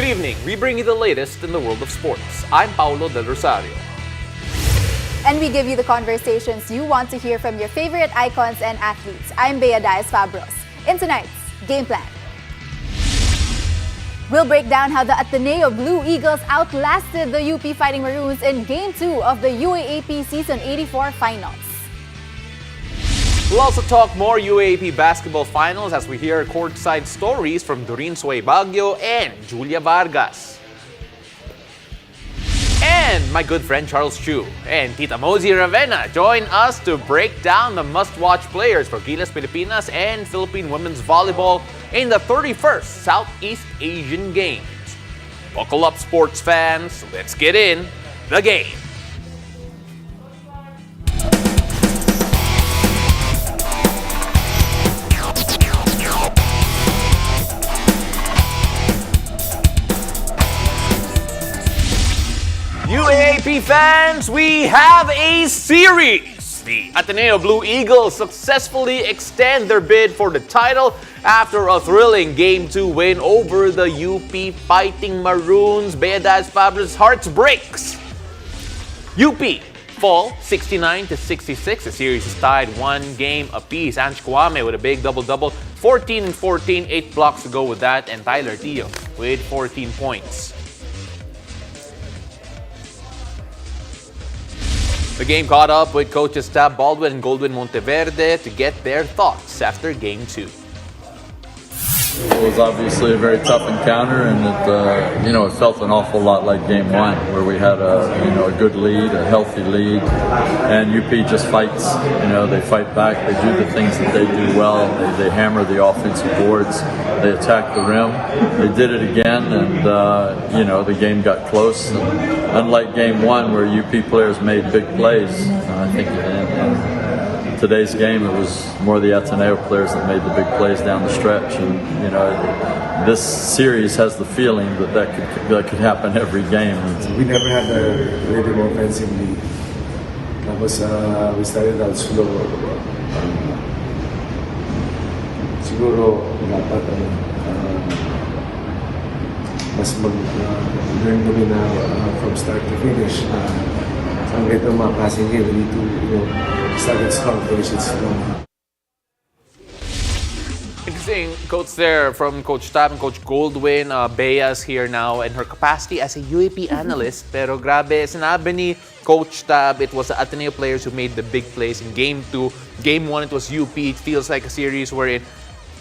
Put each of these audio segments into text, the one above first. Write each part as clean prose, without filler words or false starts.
Good evening. We bring you the latest in the world of sports. I'm Paulo Del Rosario. And we give you the conversations you want to hear from your favorite icons and athletes. I'm Bea Diaz-Fabros. In tonight's Game Plan, we'll break down how the Ateneo Blue Eagles outlasted the UP Fighting Maroons in Game 2 of the UAAP Season 84 Finals. We'll also talk more UAAP basketball finals as we hear courtside stories from Doreen Sway Baguio and Julia Vargas. And my good friend Charles Chu and Tita Mozy Ravenna join us to break down the must-watch players for Gilas, Pilipinas and Philippine women's volleyball in the 31st Southeast Asian Games. Buckle up, sports fans. Let's get in the game. UAAP fans, we have a series. The Ateneo Blue Eagles successfully extend their bid for the title after a thrilling Game 2 win over the UP Fighting Maroons. Bea Diaz-Fabros' heart breaks. UP fall 69-66. The series is tied 1 game apiece. Ange Kwame with a big double-double. 14 and 14, 8 blocks to go with that. And Tyler Tio with 14 points. The game caught up with coaches Tab Baldwin and Goldwyn Monteverde to get their thoughts after Game 2. It was obviously a very tough encounter, and it felt an awful lot like Game 1, where we had a good lead, a healthy lead, and UP just fights. They fight back. They do the things that they do well. They hammer the offensive boards. They attack the rim. They did it again, and the game got close. And unlike Game 1, where UP players made big plays, I think in today's game, it was more the Ateneo players that made the big plays down the stretch, and this series has the feeling that could happen every game. We never had a rhythm offensively. We started out slow. Siguro dapat mas learn kami na from start to finish. Ang ganito mga passing game, we need to start it strong, finish it strong. Interesting quotes there from Coach Tab and Coach Goldwyn. Bea's here now in her capacity as a UAP analyst. Pero grabe, sinabi ni Coach Tab, it was the Ateneo players who made the big plays in Game 2. Game 1, it was UP. It feels like a series where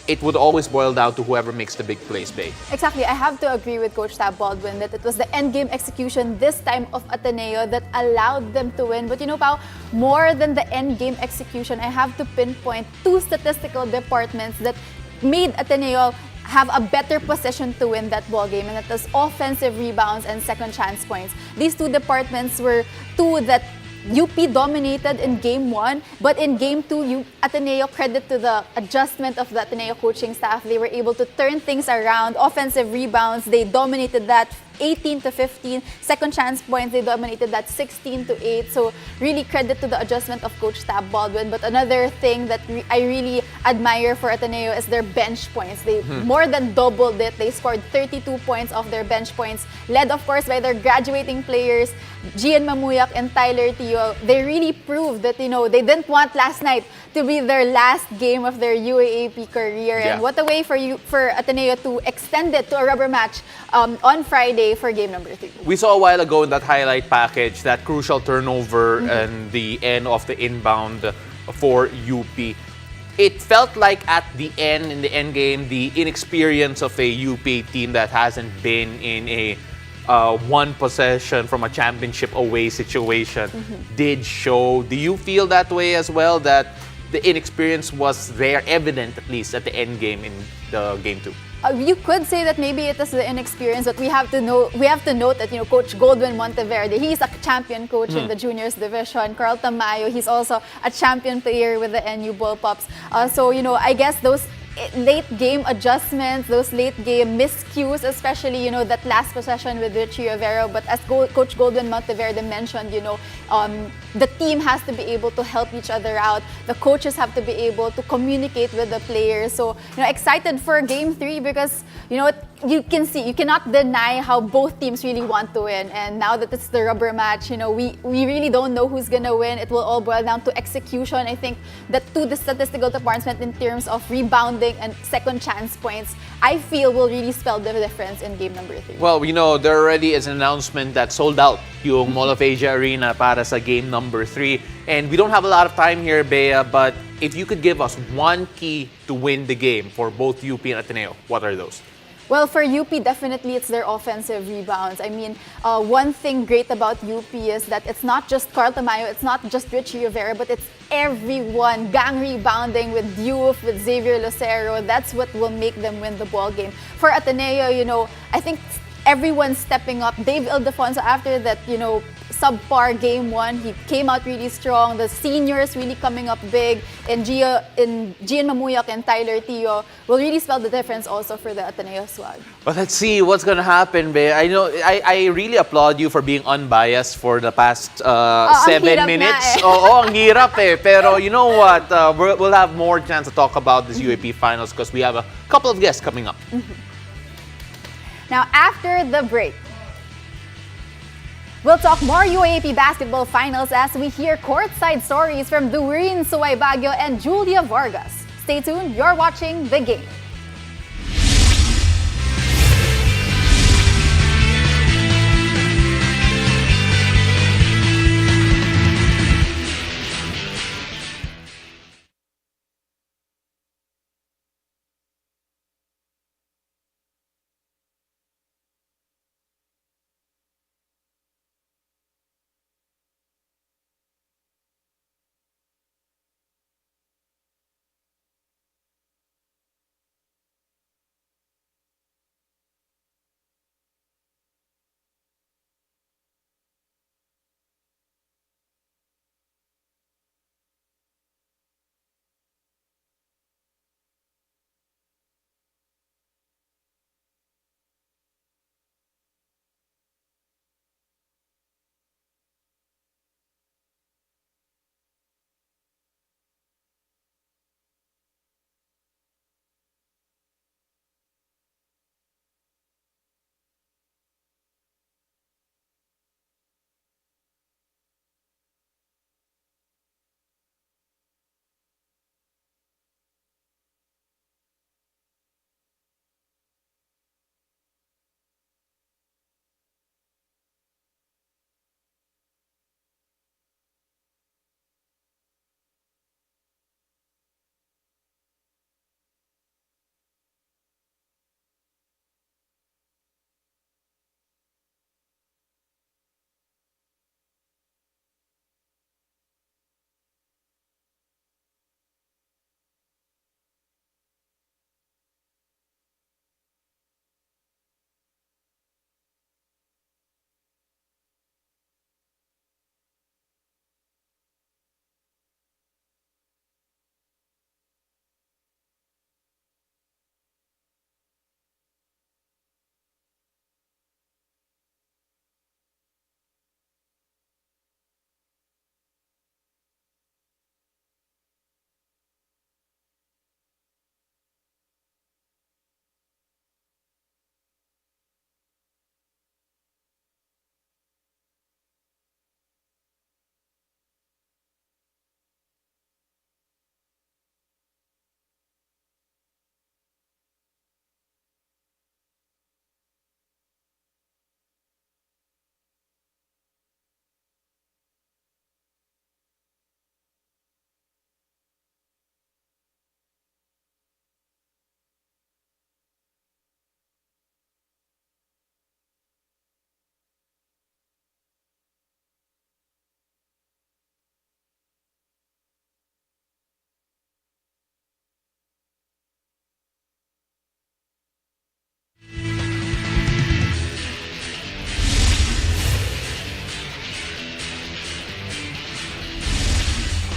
it would always boil down to whoever makes the big plays, Bay. Exactly. I have to agree with Coach Tab Baldwin that it was the endgame execution this time of Ateneo that allowed them to win. But Pao, more than the endgame execution, I have to pinpoint 2 statistical departments that made Ateneo have a better position to win that ball game, and that was offensive rebounds and second chance points. These 2 departments were 2 that UP dominated in Game 1, but in Game 2, Ateneo, credit to the adjustment of the Ateneo coaching staff. They were able to turn things around. Offensive rebounds, they dominated that 18-15. Second chance points, they dominated that 16-8. So really credit to the adjustment of Coach Tab Baldwin. But another thing that I really admire for Ateneo is their bench points. They more than doubled it. They scored 32 points off their bench points, led of course by their graduating players, Gian Mamuyak and Tyler Tio. They really proved that, they didn't want last night to be their last game of their UAAP career. Yeah. And what a way for Ateneo to extend it to a rubber match on Friday for game number 3. We saw a while ago in that highlight package that crucial turnover and the end of the inbound for UP. It felt like at the end, in the end game, the inexperience of a UP team that hasn't been in a one possession from a championship away situation did show. Do you feel that way as well, that the inexperience was there, evident at least at the end game in the Game 2? You could say that maybe it is the inexperience, but we have to note that Coach Goldwyn Monteverde, he's a champion coach in the juniors division. Carl Tamayo, he's also a champion player with the NU Bullpups. So I guess those late game adjustments, those late game miscues, especially, that last possession with Richie Rivero. But as Coach Goldwyn Monteverde mentioned, the team has to be able to help each other out. The coaches have to be able to communicate with the players. So, excited for Game 3 because, you can see, you cannot deny how both teams really want to win. And now that it's the rubber match, we really don't know who's going to win. It will all boil down to execution. I think that to the statistical department in terms of rebounding and second chance points, I feel will really spell the difference in game number 3. Well, there already is an announcement that sold out yung Mall of Asia Arena para sa game number 3. And we don't have a lot of time here, Bea, but if you could give us one key to win the game for both UP and Ateneo, what are those? Well, for UP, definitely it's their offensive rebounds. I mean, one thing great about UP is that it's not just Carl Tamayo, it's not just Richie Rivera, but it's everyone gang rebounding with Diouf, with Xavier Lucero. That's what will make them win the ball game. For Ateneo, I think everyone's stepping up. Dave Ildefonso, after that, subpar game 1, he came out really strong. The seniors really coming up big. And Gian Mamuyak and Tyler Tio will really spell the difference also for the Ateneo squad. Well, let's see what's gonna happen, Bea. I know I really applaud you for being unbiased for the past 7 minutes. Oo, ang hirap eh. Pero you know what? We'll have more chance to talk about this UAP finals because we have a couple of guests coming up. Now, after the break, we'll talk more UAAP basketball finals as we hear courtside stories from Doreen Suway Baguio and Julia Vargas. Stay tuned, you're watching The Game.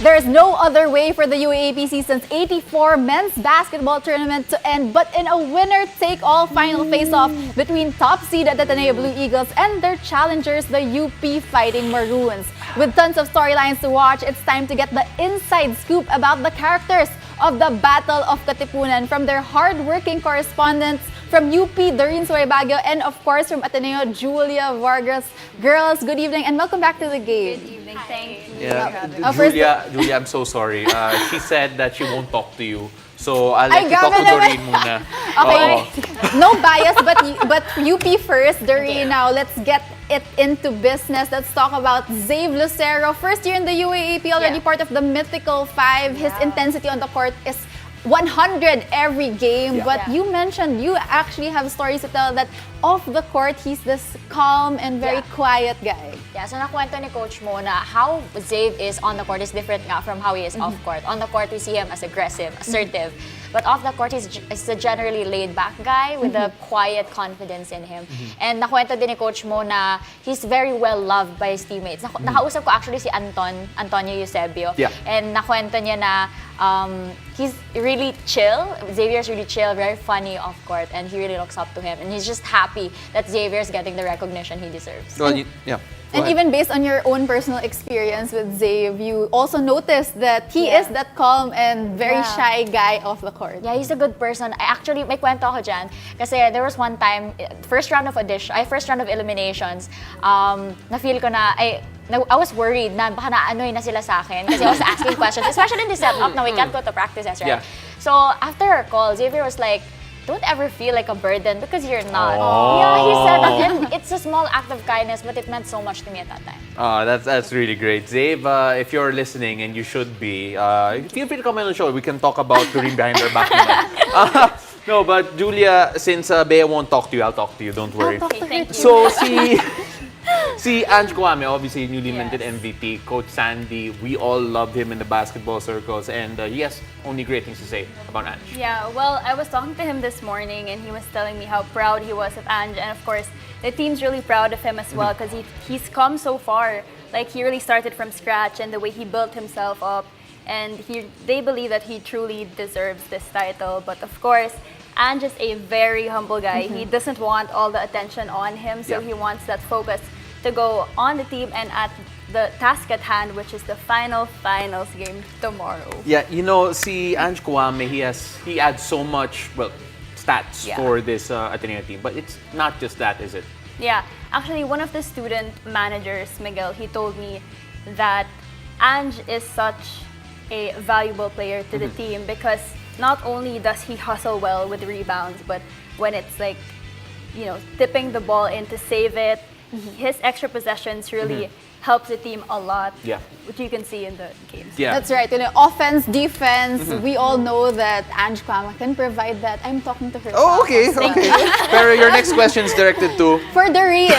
There's no other way for the UAAP season's 84 men's basketball tournament to end but in a winner-take-all final face-off between top seed at Ateneo Blue Eagles and their challengers, the UP Fighting Maroons. With tons of storylines to watch, it's time to get the inside scoop about the characters of the Battle of Katipunan from their hard-working correspondents from UP, Doreen Baguio, and of course from Ateneo, Julia Vargas. Girls, good evening and welcome back to the game. Good evening. Thank you. Yeah, First- Julia, I'm so sorry. She said that she won't talk to you. So I'll Ay, let you talk to grabe naman. Doreen muna. Okay, Oo. no bias, but UP first. Doreen, now let's get it into business. Let's talk about Zave Lucero. First year in the UAAP, already Yeah. part of the Mythical Five. His intensity on the court is 100 every game. Yeah. But Yeah. you mentioned you actually have stories to tell that off the court, he's this calm and very Yeah. quiet guy. Yeah, so nakwento ni Coach mo na how Zave is on the court is different nga from how he is off court. On the court, we see him as aggressive, assertive. But off the court, he's a generally laid-back guy with a quiet confidence in him. And nakwento din ni Coach mo na he's very well loved by his teammates. Nakausap ko actually si Antonio Eusebio. Yeah. And nakwento niya na he's really chill. Xavier's really chill, very funny off court, and he really looks up to him. And he's just happy that Xavier's getting the recognition he deserves. Well, yeah. Go And ahead. even based on your own personal experience with Zave, you also noticed that he Yeah. is that calm and very Yeah. shy guy off the court. Yeah, he's a good person. I actually, may kwento ako dyan. Kasi there was one time, first round of eliminations, na-feel ko na, I was worried na baka na-anoy na sila sa akin kasi I was asking questions, especially in the setup na we can't go to practices, right? Yeah. So after our call, Xavier was like, don't ever feel like a burden because you're not. Oh. Yeah, he said that. And it's a small act of kindness, but it meant so much to me at that time. That's really great. Zave, if you're listening, and you should be, feel free to come on the show. We can talk about Doreen behind her back. No, but Julia, since Bea won't talk to you, I'll talk to you. Don't worry. talk to her. Thank you. So, si Ange Kwame, obviously newly minted Yes. MVP, Coach Sandy, we all loved him in the basketball circles, and he has only great things to say about Ange. Yeah, well, I was talking to him this morning and he was telling me how proud he was of Ange. And of course, the team's really proud of him as well because he's come so far. Like, he really started from scratch and the way he built himself up. And they believe that he truly deserves this title. But of course, Ange is a very humble guy. He doesn't want all the attention on him, so Yeah. he wants that focus to go on the team and at the task at hand, which is the finals game tomorrow. Yeah, you know, si Ange Kwame, he adds so much, stats Yeah. for this Ateneo team. But it's not just that, is it? Yeah, actually, one of the student managers, Miguel, he told me that Ange is such a valuable player to the team because not only does he hustle well with rebounds, but when it's like, tipping the ball in to save it, his extra possessions really helps the team a lot, Yeah. which you can see in the games. Yeah. That's right. Offense, defense, we all know that Ange Kwame can provide that. I'm talking to her. Oh, okay, okay. Pero your next question is directed to... For Doreen.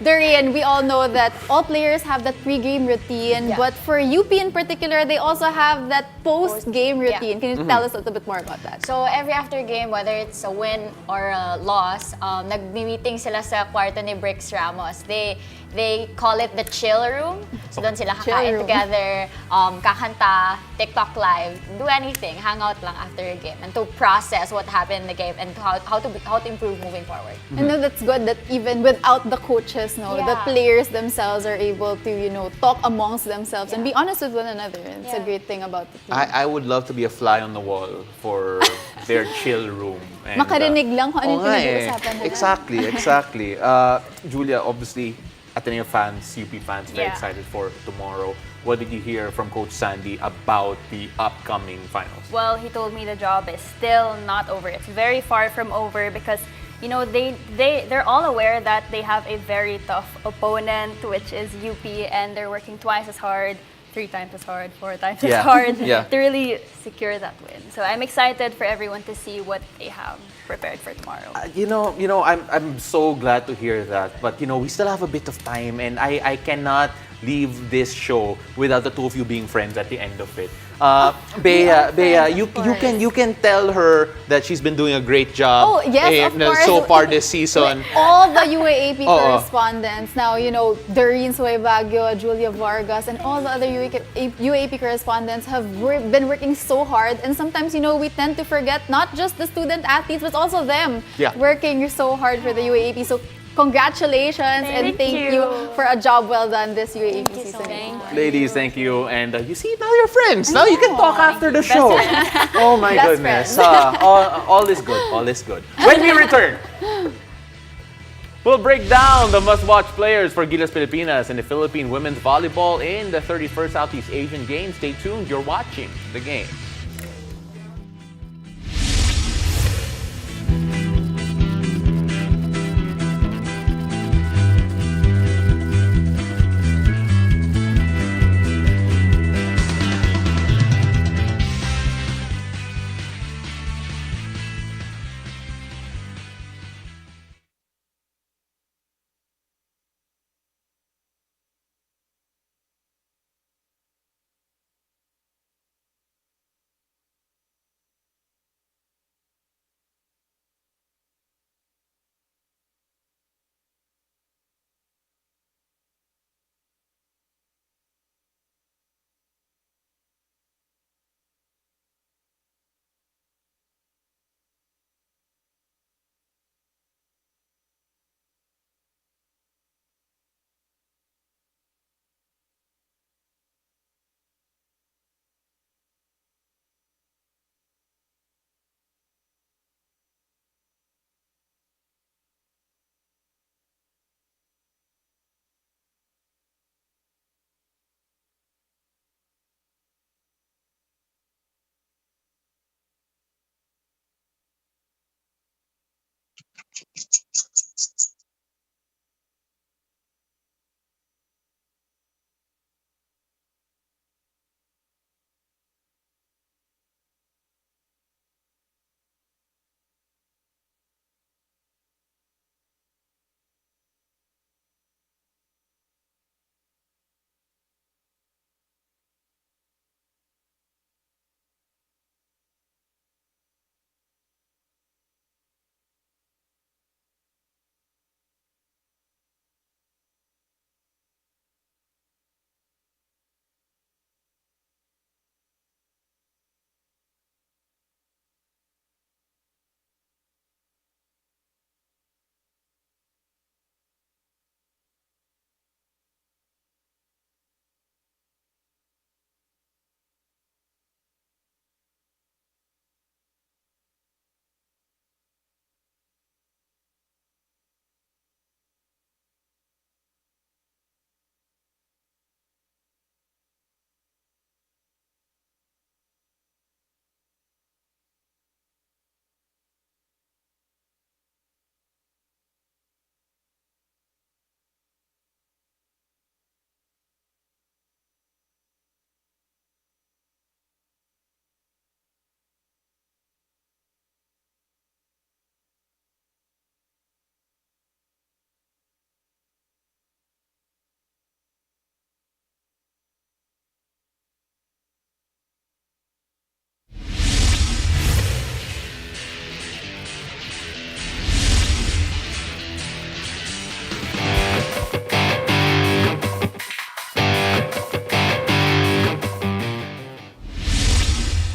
Doreen, we all know that all players have that pre-game routine, Yeah. but for UP in particular, they also have that post-game Yeah. routine. Can you tell us a little bit more about that? So every after game, whether it's a win or a loss, nagmi-meeting sila sa kwarto ni Brix Ramos. They call it the chill room. So doon sila Chill kakain room. together, kakanta, TikTok live, do anything, hang out lang after a game, and to process what happened in the game and how to improve moving forward. I know that's good that even without the coaches, the Yeah. players themselves are able to, talk amongst themselves and be honest with one another. It's a Yeah. great thing about the team. I would love to be a fly on the wall for their chill room. And, Makarinig lang kung ano yung oo nga pinag-uusapan nila. Exactly. Julia, obviously, Ateneo fans, UP fans, very Yeah. excited for tomorrow. What did you hear from Coach Sandy about the upcoming finals? Well, he told me the job is still not over. It's very far from over because they're all aware that they have a very tough opponent, which is UP, and they're working twice as hard, 3 times as hard, 4 times as Yeah. hard Yeah. to really secure that win. So I'm excited for everyone to see what they have prepared for tomorrow. I'm so glad to hear that. But we still have a bit of time, and I cannot leave this show without the two of you being friends at the end of it. Bea, you can tell her that she's been doing a great job. Oh, yes, of course. So far this season. All the UAAP Oo. correspondents now, Doreen Suebaggio, Julia Vargas, and all the other UAAP correspondents have been working so hard. And sometimes, we tend to forget not just the student athletes, but also them working so hard for the UAAP. So congratulations and thank you for a job well done this UAAP season. Ladies, thank you. And you see, now you're friends. Now you can talk after the show. Oh my goodness. All is good. All is good. When we return, we'll break down the must-watch players for Gilas Pilipinas and the Philippine women's volleyball in the 31st Southeast Asian Games. Stay tuned. You're watching The Game.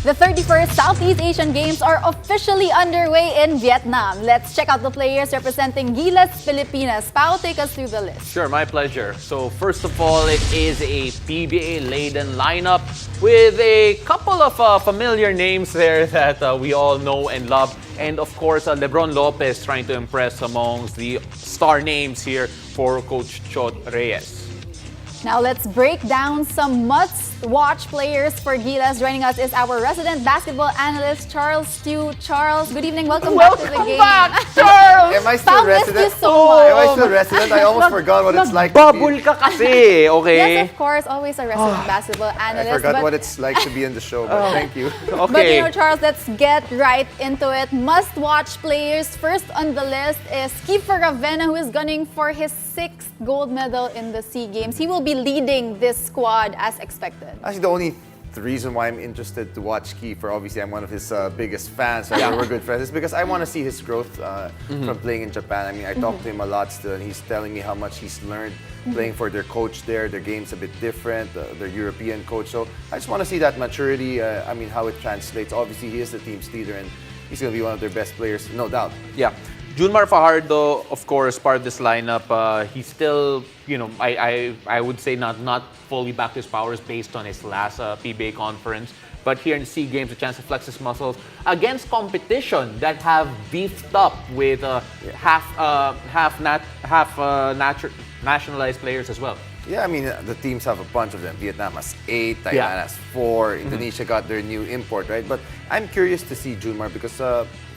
The 31st Southeast Asian Games are officially underway in Vietnam. Let's check out the players representing Gilas Pilipinas. Pao, take us through the list. Sure, my pleasure. So first of all, it is a PBA-laden lineup with a couple of familiar names there that we all know and love. And of course, Lebron Lopez trying to impress amongst the star names here for Coach Chot Reyes. Now let's break down some watch players for Gilas. Joining us is our resident basketball analyst, Charles Stew. Charles, good evening. Welcome back to the game. Back, Charles! Am I still Pao missed resident? you so much. Am I still resident? I almost forgot what it's like to Bubble be. ka kasi, okay? Yes, of course, always a resident basketball I analyst. forgot but, what it's like to be in the show, but thank you. but Okay. you know, Charles, let's get right into it. Must-watch players. First on the list is Kiefer Ravena, who is gunning for his 6th gold medal in the SEA Games. He will be leading this squad as expected. Actually, the only reason why I'm interested to watch Kiefer, obviously I'm one of his biggest fans, right? Yeah. We're good friends, is because I want to see his growth from playing in Japan. I mean, I talk to him a lot still, and he's telling me how much he's learned playing for their coach there. Their game's a bit different, their European coach. So I just want to see that maturity, I mean, how it translates. Obviously, he is the team's leader, and he's going to be one of their best players, no doubt. Yeah. Junmar Fajardo, of course, part of this lineup. He's still, you know, I would say not fully back to his powers based on his last PBA conference. But here in SEA Games, a chance to flex his muscles against competition that have beefed up with nationalized players as well. Yeah, I mean, the teams have a bunch of them. Vietnam has 8, Thailand Yeah. has 4, Indonesia got their new import, right? But I'm curious to see Junmar because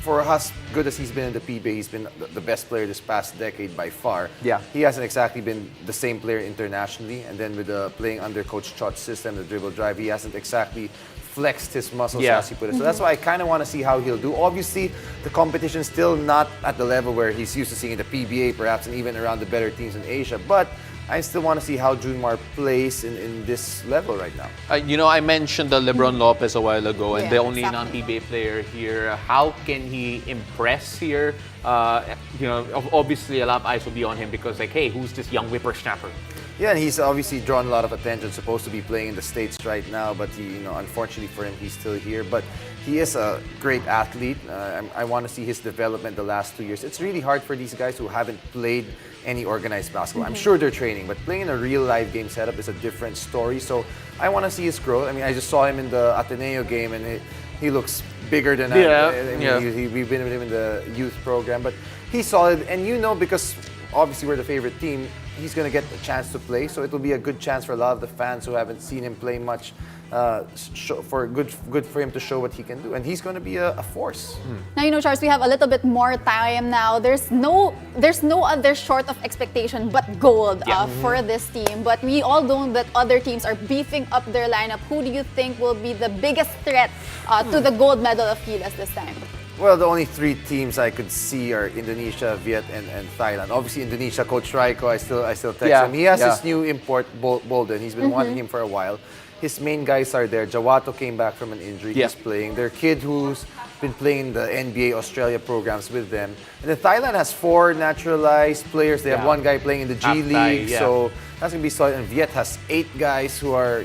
for as good as he's been in the PBA, he's been the best player this past decade by far. Yeah. He hasn't exactly been the same player internationally, and then with playing under Coach Chot's system, the dribble drive, he hasn't exactly flexed his muscles, Yeah. as he put it. So that's why I kind of want to see how he'll do. Obviously, the competition's still not at the level where he's used to seeing in the PBA, perhaps, and even around the better teams in Asia. But I still want to see how Junmar plays in this level right now. You know, I mentioned the LeBron Lopez a while ago, and Yeah, the only exactly. non-PBA player here. How can he impress here? You know, obviously a lot of eyes will be on him because, like, hey, who's this young whippersnapper? Yeah, and he's obviously drawn a lot of attention. Supposed to be playing in the States right now, but he, unfortunately for him, he's still here. But he is a great athlete. I want to see his development the last 2 years. It's really hard for these guys who haven't played any organized basketball. I'm sure they're training, but playing in a real live game setup is a different story. So I want to see his growth. I mean, I just saw him in the Ateneo game, and he looks bigger than we've been with him in the youth program, but he's solid. And because obviously we're the favorite team, he's going to get a chance to play. So it will be a good chance for a lot of the fans who haven't seen him play much. Good for him to show what he can do, and he's going to be a force. Now, Charles, we have a little bit more time now. There's no other short of expectation but gold for this team. But we all know that other teams are beefing up their lineup. Who do you think will be the biggest threat to the gold medal of Gilas this time? Well, the only 3 teams I could see are Indonesia, Viet, and Thailand. Obviously, Indonesia, Coach Raiko, I still text him. He has his new import, Bolden. He's been wanting him for a while. His main guys are there. Jawato came back from an injury. Yeah. He's playing. Their kid who's been playing the NBA Australia programs with them. And then Thailand has 4 naturalized players. They have 1 guy playing in the G League. Yeah. So that's going to be solid. And Viet has 8 guys who are,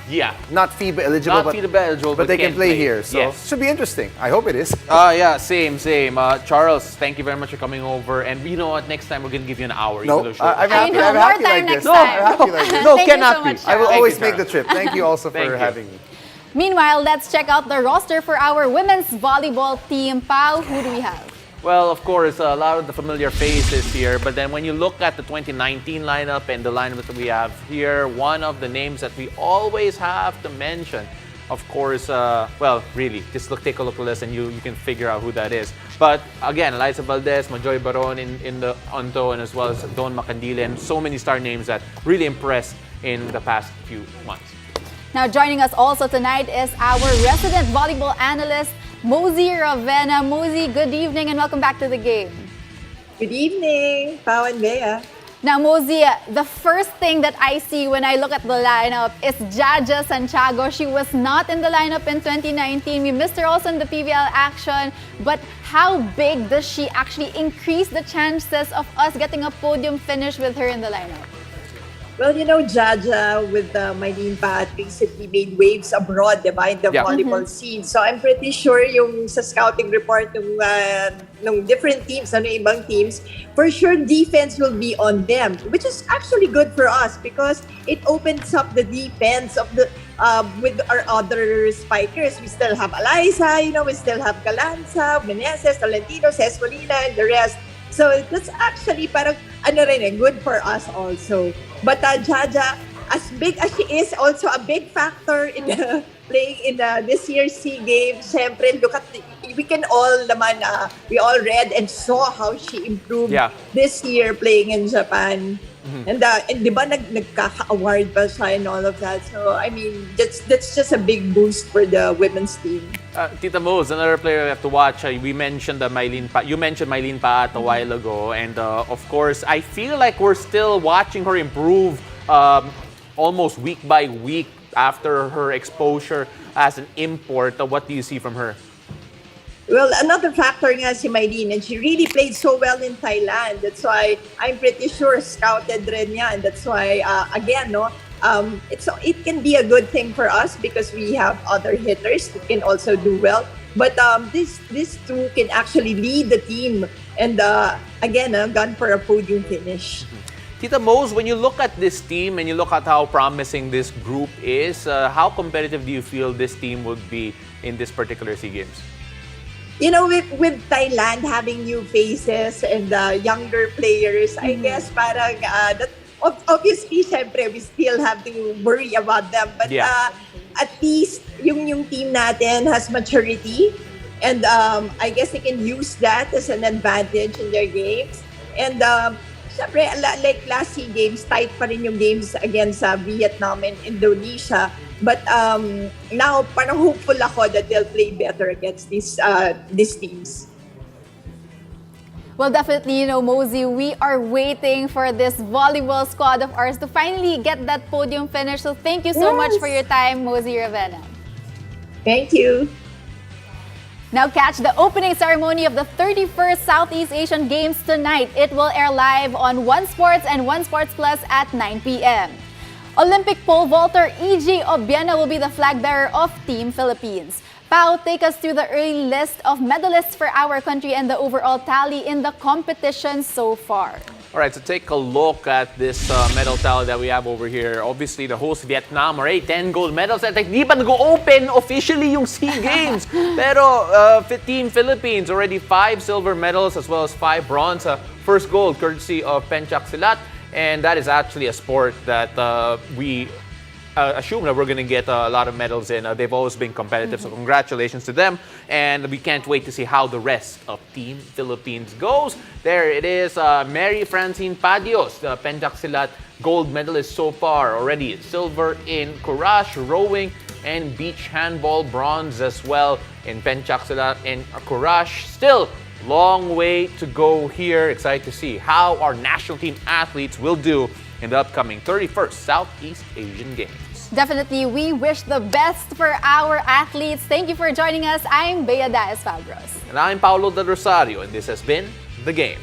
Yeah. not FIBA eligible, Not FIBA eligible, but they can play here. So Yes. it should be interesting. I hope it is. Yeah, same. Charles, thank you very much for coming over. And you know what? Next time we're going to give you an hour. No, into the show. I'm I happy. know, I'm more happy time like next this. time. I'm happy like this. No, Thank you cannot so be. much, I will Charles. always you, make the Charles. trip. Thank you also Thank for you. having me. Meanwhile, let's check out the roster for our women's volleyball team. Pao, who do we have? Well, of course, a lot of the familiar faces here, but then when you look at the 2019 lineup and the lineup that we have here, one of the names that we always have to mention, of course, really, just take a look at this and you can figure out who that is. But again, Liza Valdez, Majoy Baron in the Onto, and as well as Don Macandile, and so many star names that really impressed in the past few months. Now, joining us also tonight is our resident volleyball analyst, Mosey Ravena. Mosey, good evening and welcome back to the game. Good evening, Pao and Bea. Now, Mosey, the first thing that I see when I look at the lineup is Jaja Santiago. She was not in the lineup in 2019. We missed her also in the PVL action. But how big does she actually increase the chances of us getting a podium finish with her in the lineup? Well, Jaja with Mylene Pat recently made waves abroad, diba, in the volleyball scene. So I'm pretty sure yung sa scouting report ng different teams, ibang teams, for sure defense will be on them, which is actually good for us because it opens up the defense of the with our other spikers. We still have Eliza, we still have Galanza, Meneses, Tolentino, Cescolina, and the rest. So that's actually parang good for us also. But Jaja as big as she is, also a big factor in playing in this year's SEA Games. Siyempre, look at we can all naman, we all read and saw how she improved this year playing in Japan. And di ba nagkaka-award pa siya and all of that. So, I mean, that's just a big boost for the women's team. Tita Mose, another player we have to watch. We mentioned Mylene Pa. You mentioned Mylene Pa a while ago. And of course, I feel like we're still watching her improve almost week by week after her exposure as an import. What do you see from her? Well, another factor nga si Mylene, and she really played so well in Thailand. That's why I'm pretty sure scouted rin yan. That's why, again, no, it can be a good thing for us because we have other hitters who can also do well. But these two can actually lead the team and, again, gone for a podium finish. Tita Mose, when you look at this team and you look at how promising this group is, how competitive do you feel this team would be in this particular SEA Games? You know, with Thailand having new faces and younger players, I guess parang that obviously, syempre, we still have to worry about them. But at least yung team natin has maturity, and I guess they can use that as an advantage in their games. And syempre, like last SEA Games, tight pa rin yung games against Vietnam and Indonesia. But now, parang hopeful ako that they'll play better against these teams. Well, definitely, Mosey, we are waiting for this volleyball squad of ours to finally get that podium finish. So thank you so much for your time, Mosey Ravenna. Thank you. Now catch the opening ceremony of the 31st Southeast Asian Games tonight. It will air live on One Sports and One Sports Plus at 9 p.m. Olympic pole vaulter E.J. Obiena will be the flag bearer of Team Philippines. Pao, take us through the early list of medalists for our country and the overall tally in the competition so far. All right, so take a look at this medal tally that we have over here. Obviously, the host Vietnam, already 10 gold medals. At di pa nag-open officially yung SEA Games. Pero Team Philippines, already 5 silver medals as well as 5 bronze. First gold courtesy of Pencak Silat. And that is actually a sport that we assume that we're going to get a lot of medals in. They've always been competitive, so congratulations to them. And we can't wait to see how the rest of Team Philippines goes. There it is, Mary Francine Padios, the Pencak Silat gold medalist so far. Already silver in Courage, rowing, and beach handball, bronze as well in Pencak Silat and Courage. Still, long way to go here. Excited to see how our national team athletes will do in the upcoming 31st Southeast Asian Games. Definitely, we wish the best for our athletes. Thank you for joining us. I'm Bea Daes Fabros. And I'm Paulo Del Rosario, and this has been The Game.